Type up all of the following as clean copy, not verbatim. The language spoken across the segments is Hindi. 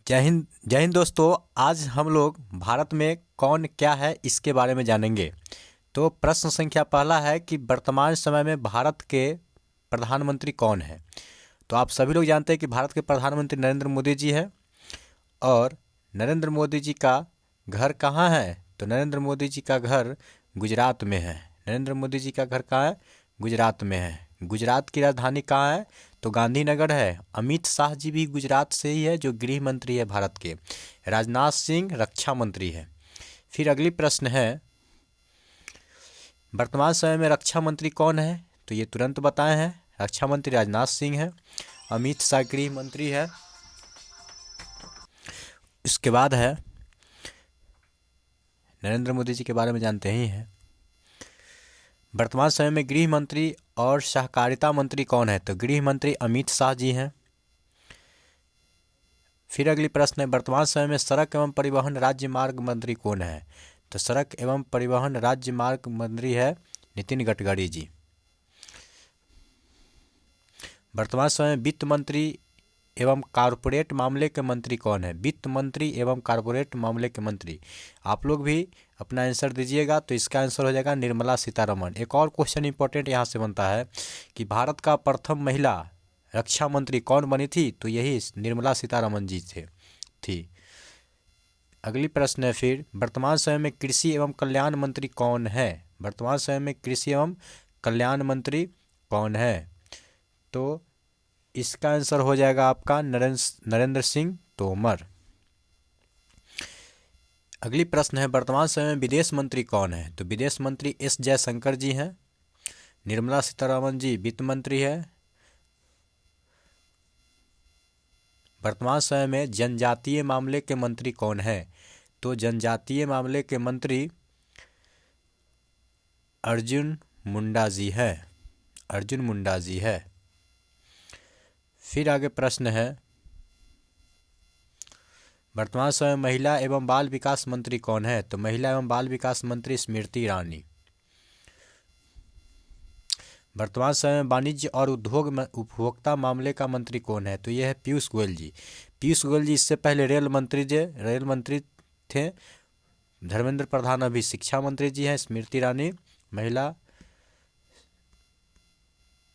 जय हिंद दोस्तों। आज हम लोग भारत में कौन क्या है इसके बारे में जानेंगे। तो प्रश्न संख्या पहला है कि वर्तमान समय में भारत के प्रधानमंत्री कौन है। तो आप सभी लोग जानते हैं कि भारत के प्रधानमंत्री नरेंद्र मोदी जी हैं। और नरेंद्र मोदी जी का घर कहाँ है? तो नरेंद्र मोदी जी का घर गुजरात में है। नरेंद्र मोदी जी का घर कहाँ है? गुजरात में है। गुजरात की राजधानी कहाँ है? तो गांधीनगर है। अमित शाह जी भी गुजरात से ही है, जो गृह मंत्री है भारत के। राजनाथ सिंह रक्षा मंत्री है। फिर अगली प्रश्न है, वर्तमान समय में रक्षा मंत्री कौन है? तो ये तुरंत बताए हैं, रक्षा मंत्री राजनाथ सिंह है। अमित शाह गृह मंत्री है। इसके बाद है, नरेंद्र मोदी जी के बारे में जानते ही हैं। वर्तमान समय में गृह मंत्री और सहकारिता मंत्री कौन है? तो गृह मंत्री अमित शाह जी हैं। फिर अगली प्रश्न है, वर्तमान समय में सड़क एवं परिवहन राज्य मार्ग मंत्री कौन है? तो सड़क एवं परिवहन राज्य मार्ग मंत्री है नितिन गडकरी जी। वर्तमान समय में वित्त मंत्री एवं कारपोरेट मामले के मंत्री कौन है? वित्त मंत्री एवं कारपोरेट मामले के मंत्री। आप लोग भी अपना आंसर दीजिएगा। तो इसका आंसर हो जाएगा निर्मला सीतारमण। एक और क्वेश्चन इंपॉर्टेंट यहाँ से बनता है कि भारत का प्रथम महिला रक्षा मंत्री कौन बनी थी? तो यही निर्मला सीतारमण जी थी। अगली प्रश्न है, फिर वर्तमान समय में कृषि एवं कल्याण मंत्री कौन है? वर्तमान समय में कृषि एवं कल्याण मंत्री कौन है? तो इसका आंसर हो जाएगा आपका नरेंद्र सिंह तोमर। अगली प्रश्न है, वर्तमान समय में विदेश मंत्री कौन है? तो विदेश मंत्री एस जयशंकर जी हैं। निर्मला सीतारमण जी वित्त मंत्री है। वर्तमान समय में जनजातीय मामले के मंत्री कौन है? तो जनजातीय मामले के मंत्री अर्जुन मुंडा जी है। अर्जुन मुंडा जी है। फिर आगे प्रश्न है, वर्तमान समय महिला एवं बाल विकास मंत्री कौन है? तो महिला एवं बाल विकास मंत्री स्मृति ईरानी। वर्तमान समय में वाणिज्य और उद्योग में उपभोक्ता मामले का मंत्री कौन है? तो यह है पीयूष गोयल जी। पीयूष गोयल जी इससे पहले रेल मंत्री थे। धर्मेंद्र प्रधान अभी शिक्षा मंत्री जी हैं। स्मृति ईरानी महिला।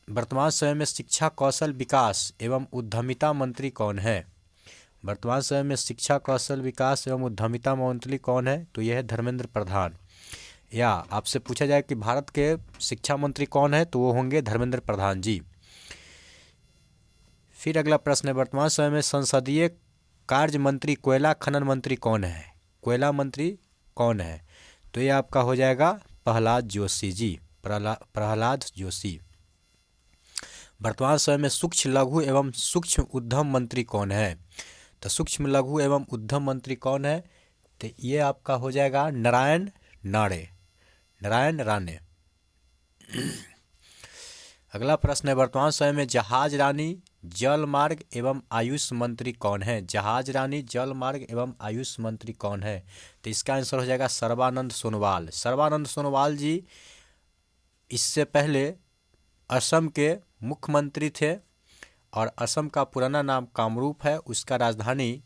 वर्तमान समय में शिक्षा कौशल विकास एवं उद्यमिता मंत्री कौन है? वर्तमान समय में शिक्षा कौशल विकास एवं उद्यमिता मंत्री कौन है? तो यह है धर्मेंद्र प्रधान। या आपसे पूछा जाए कि भारत के शिक्षा मंत्री कौन है, तो वो होंगे धर्मेंद्र प्रधान जी। फिर अगला प्रश्न है, वर्तमान समय में संसदीय कार्य मंत्री कोयला खनन मंत्री कौन है? कोयला मंत्री कौन है? तो ये आपका हो जाएगा प्रहलाद जोशी जी। प्रहलाद जोशी। वर्तमान समय में सूक्ष्म लघु एवं सूक्ष्म उद्यम मंत्री कौन है? तो सूक्ष्म लघु एवं उद्यम मंत्री कौन है? तो ये आपका हो जाएगा नारायण राणे। अगला प्रश्न है, वर्तमान समय में जहाज रानी जल मार्ग एवं आयुष मंत्री कौन है? जहाज रानी जल मार्ग एवं आयुष मंत्री कौन है? तो इसका आंसर हो जाएगा सर्बानंद सोनोवाल। सर्बानंद सोनोवाल जी इससे पहले असम के मुख्यमंत्री थे। और असम का पुराना नाम कामरूप है। उसका राजधानी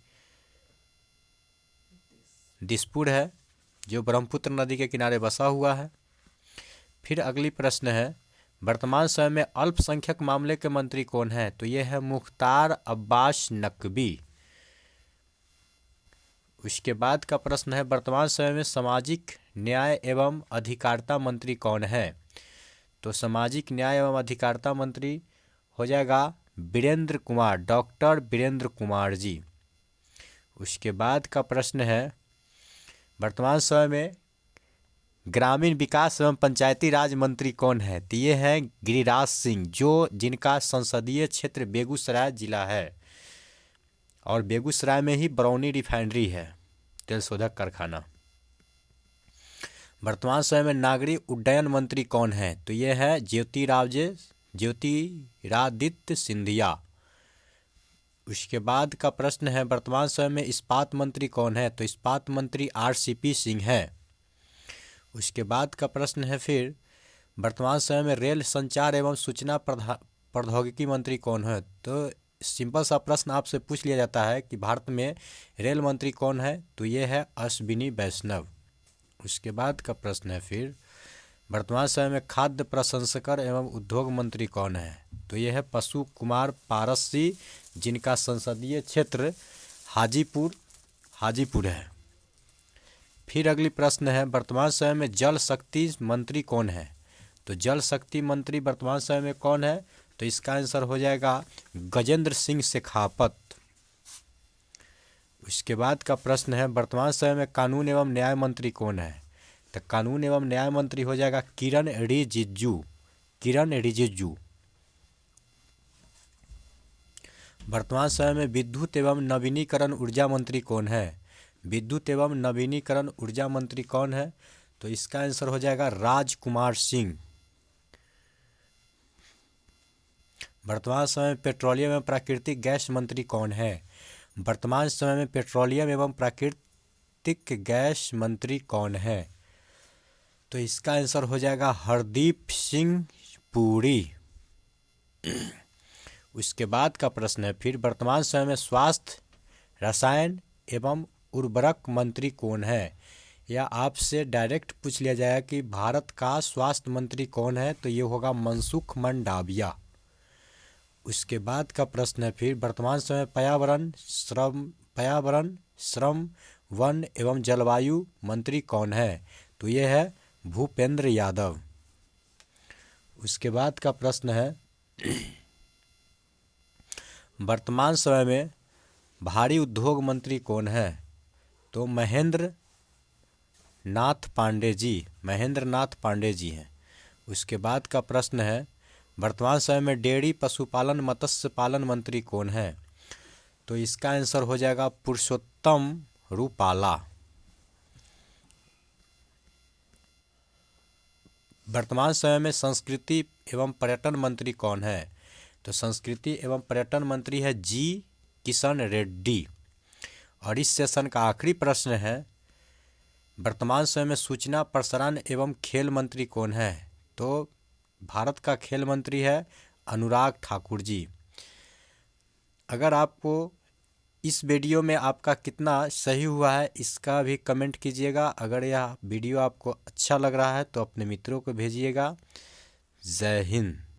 दिसपुर है, जो ब्रह्मपुत्र नदी के किनारे बसा हुआ है। फिर अगली प्रश्न है, वर्तमान समय में अल्पसंख्यक मामले के मंत्री कौन है? तो ये है मुख्तार अब्बास नकवी। उसके बाद का प्रश्न है, वर्तमान समय में सामाजिक न्याय एवं अधिकारिता मंत्री कौन है? तो सामाजिक न्याय एवं अधिकारिता मंत्री हो जाएगा वीरेंद्र कुमार, डॉक्टर वीरेंद्र कुमार जी। उसके बाद का प्रश्न है, वर्तमान समय में ग्रामीण विकास एवं पंचायती राज मंत्री कौन है? तो ये है गिरिराज सिंह, जिनका संसदीय क्षेत्र बेगूसराय जिला है। और बेगूसराय में ही बरौनी रिफाइनरी है, तेल शोधक कारखाना। वर्तमान समय में नागरिक उड्डयन मंत्री कौन है? तो ये है ज्योतिरादित्य सिंधिया। उसके बाद का प्रश्न है, वर्तमान समय में इस्पात मंत्री कौन है? तो इस्पात मंत्री RCP सिंह है। उसके बाद का प्रश्न है, फिर वर्तमान समय में रेल संचार एवं सूचना प्रौद्योगिकी मंत्री कौन है? तो सिंपल सा प्रश्न आपसे पूछ लिया जाता है कि भारत में रेल मंत्री कौन है, तो ये है अश्विनी वैष्णव। उसके बाद का प्रश्न है फिर, वर्तमान समय में खाद्य प्रसंस्करण एवं उद्योग मंत्री कौन है, तो ये है पशु कुमार पारसी, जिनका संसदीय क्षेत्र हाजीपुर है। फिर अगली प्रश्न है, वर्तमान समय में जल शक्ति मंत्री कौन है, तो जल शक्ति मंत्री वर्तमान समय में कौन है, तो इसका आंसर हो जाएगा गजेंद्र सिंह शेखावत। उसके बाद का प्रश्न है, वर्तमान समय में कानून एवं न्याय मंत्री कौन है, तो कानून एवं न्याय मंत्री हो जाएगा किरण रिजिजू। वर्तमान समय में विद्युत एवं नवीनीकरण ऊर्जा मंत्री कौन है, विद्युत एवं नवीनीकरण ऊर्जा मंत्री कौन है, तो इसका आंसर हो जाएगा राजकुमार सिंह। वर्तमान समय में पेट्रोलियम एवं प्राकृतिक गैस मंत्री कौन है, वर्तमान समय में पेट्रोलियम एवं प्राकृतिक गैस मंत्री कौन है, तो इसका आंसर हो जाएगा हरदीप सिंह पुरी। उसके बाद का प्रश्न है फिर, वर्तमान समय में स्वास्थ्य, रसायन एवं उर्वरक मंत्री कौन है, या आपसे डायरेक्ट पूछ लिया जाएगा कि भारत का स्वास्थ्य मंत्री कौन है, तो ये होगा मनसुख मंडाविया। उसके बाद का प्रश्न है फिर, वर्तमान समय पर्यावरण, श्रम, वन एवं जलवायु मंत्री कौन है, तो ये है भूपेंद्र यादव। उसके बाद का प्रश्न है, वर्तमान समय में भारी उद्योग मंत्री कौन है, तो महेंद्र नाथ पांडे जी हैं। उसके बाद का प्रश्न है, वर्तमान समय में डेयरी, पशुपालन, मत्स्य पालन मंत्री कौन है, तो इसका आंसर हो जाएगा पुरुषोत्तम रूपाला। वर्तमान समय में संस्कृति एवं पर्यटन मंत्री कौन है, तो संस्कृति एवं पर्यटन मंत्री है जी किशन रेड्डी। और इस सेशन का आखिरी प्रश्न है, वर्तमान समय में सूचना, प्रसारण एवं खेल मंत्री कौन है, तो भारत का खेल मंत्री है अनुराग ठाकुर जी। अगर आपको इस वीडियो में आपका कितना सही हुआ है इसका भी कमेंट कीजिएगा। अगर यह वीडियो आपको अच्छा लग रहा है तो अपने मित्रों को भेजिएगा। जय हिंद।